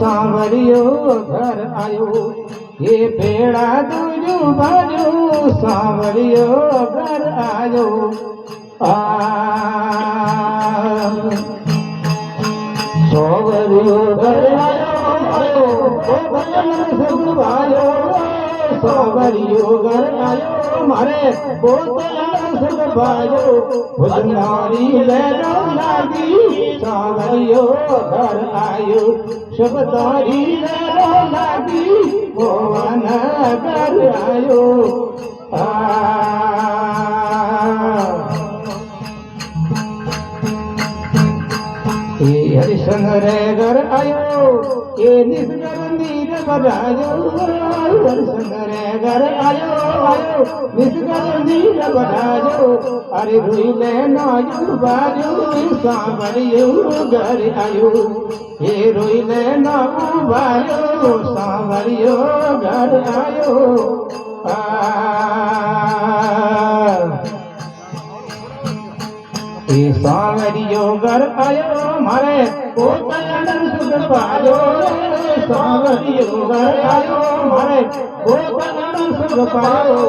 सांवरियो घर आयो ये बेड़ा दूजू बाजू सांवरियो घर आयो सांवरियो घर आयो सांवरियो घर आयो मारे बोतल सुख पायो भुजनारी लहरो लागी सांवरियो घर आयो शब्दारी लहरो लागी मोहन घर आयो हरिशंकर घर आयो ये निस्गर नीर बजायो हरिशंकर घर आयो आयो निस्गर नीर बजायो अरे रुइले नायु बाजू सांवरियो घर आयो ये रुइले नायु बाजू सांवरियो घर आयो सांवरियो घर आयो मारे पोतन सुख पायो सांवरियो घर आयो मारे पोतन सुख पायो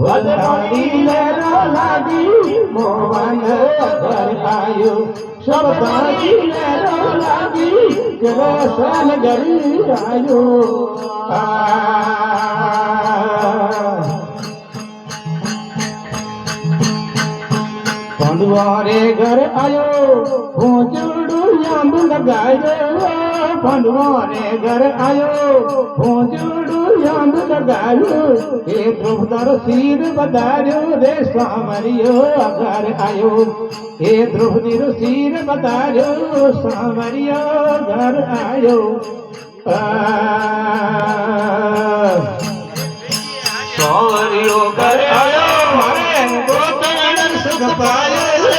वदनारी लहरो लागी मोहन घर आयो शब्दारी लहरो लागी जगसन गरी आयो पंडवारे घर आयो भोजड़ू यांब लगायो पंडवारे घर आयो भोजड़ू यांब लगायो ये ध्रुवदर सिर बदायो रे सांवरियो घर आयो ये ध्रुवदर सिर बदायो सांवरियो घर आयो सांवरियो घर आयो मारे सुख पायो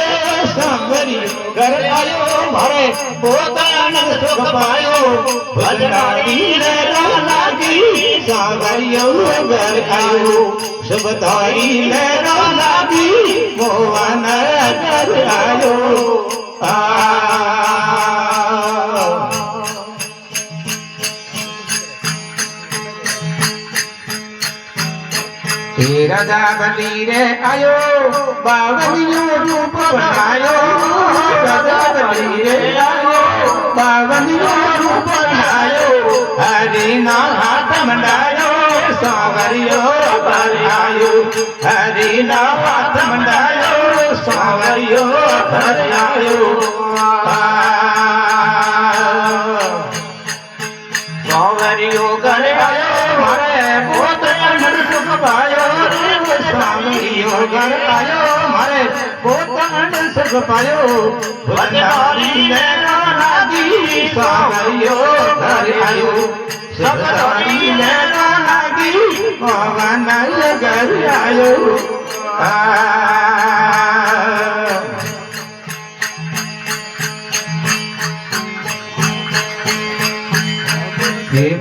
सांवरियो घर आयो मारे पोतन सुख पायो भजनारी लहरो लागी सांवरियो घर आयो शब्दारी लहरो लागी मोहन घर आयो राजा बली रे आयो बावनियो रूप बनायो राजा बली रे आयो बावनियो रूप बनायो हरि ना हाथ मंडायो सांवरियो घर आयो हरि ना हाथ मंडायो सांवरियो घर आयो सांवरियो घर आयो मारे पोतन सुख पायो सांवरियो घर आयो मारे पोतन सुख पायो वदनारी लहरो लागी सांवरियो घर आयो शब्दारी लहरो लागी मोहन घर आयो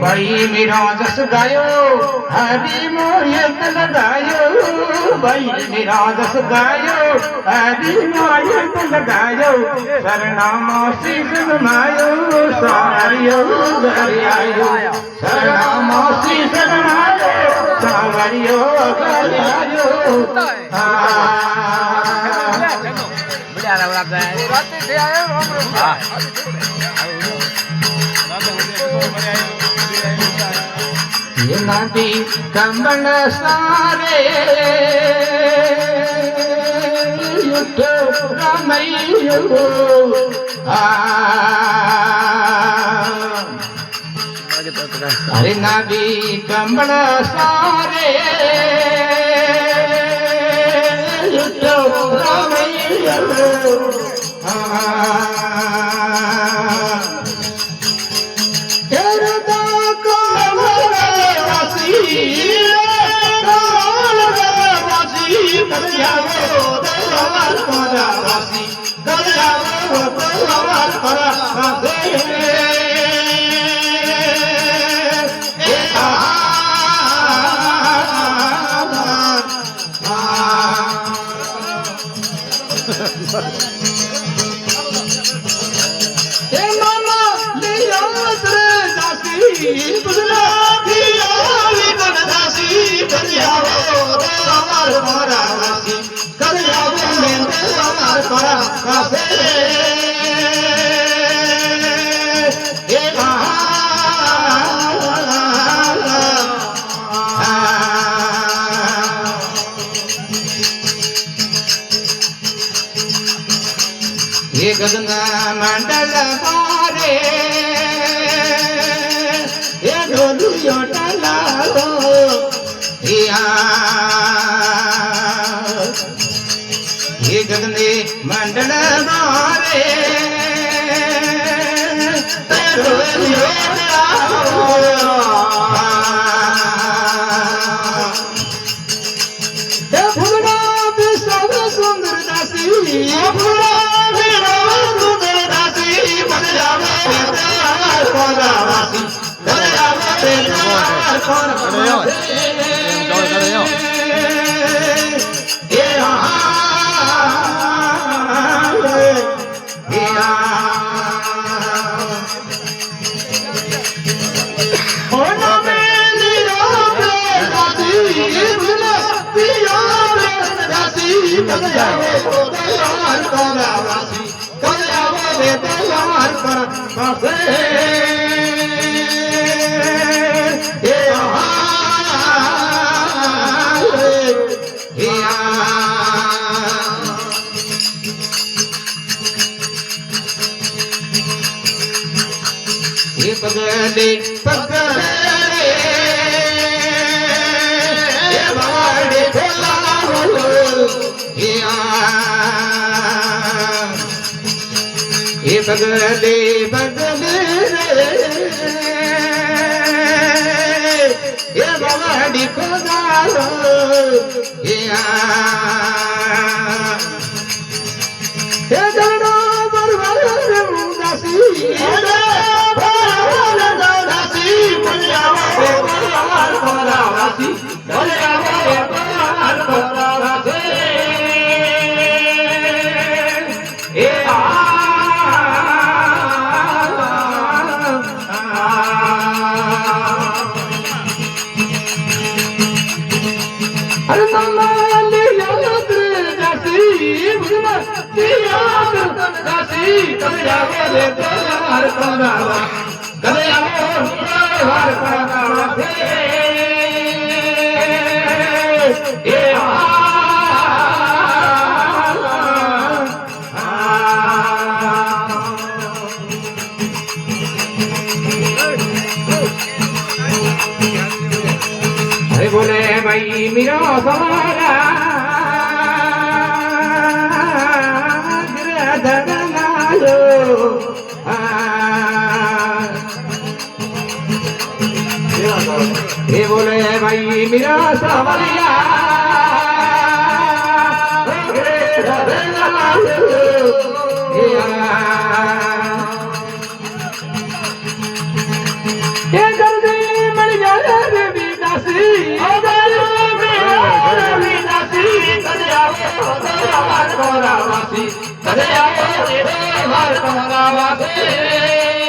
भाई मेरा जस गायो हरि मोहित लगायो भाई मेरा जस गायो हरि मोहित लगायो शरणामा शीश नमायो सांवरियो घर आयो शरणामा शीश नमायो सांवरियो घर आयो ये नदी कमल सारे युद्धो रामैयो अरे नदी कमल सारे युद्धो रामैयो ગુજરાતી આવી મનદાસી કરી આવો દેવમાર મારા વાસી કરી આવો ને દેવમાર મારા વાસી ये गगना मंडल मारे ये ढोलियो टलालो ये गगने मंडल मारे ये ढोलियो टलालो ये फूलना पे सब सुंदर दासी ये फूलना पगले पगले बाड़े ये बगले बगले ये बाड़ी को डालो ये जड़ो बरबर दासी बोले भाई मेरा सवारा ये बोले भाई मेरा सवरिया ये जल्दी मर जाए रे विनाशी कदे आओ रे हर कोरावासी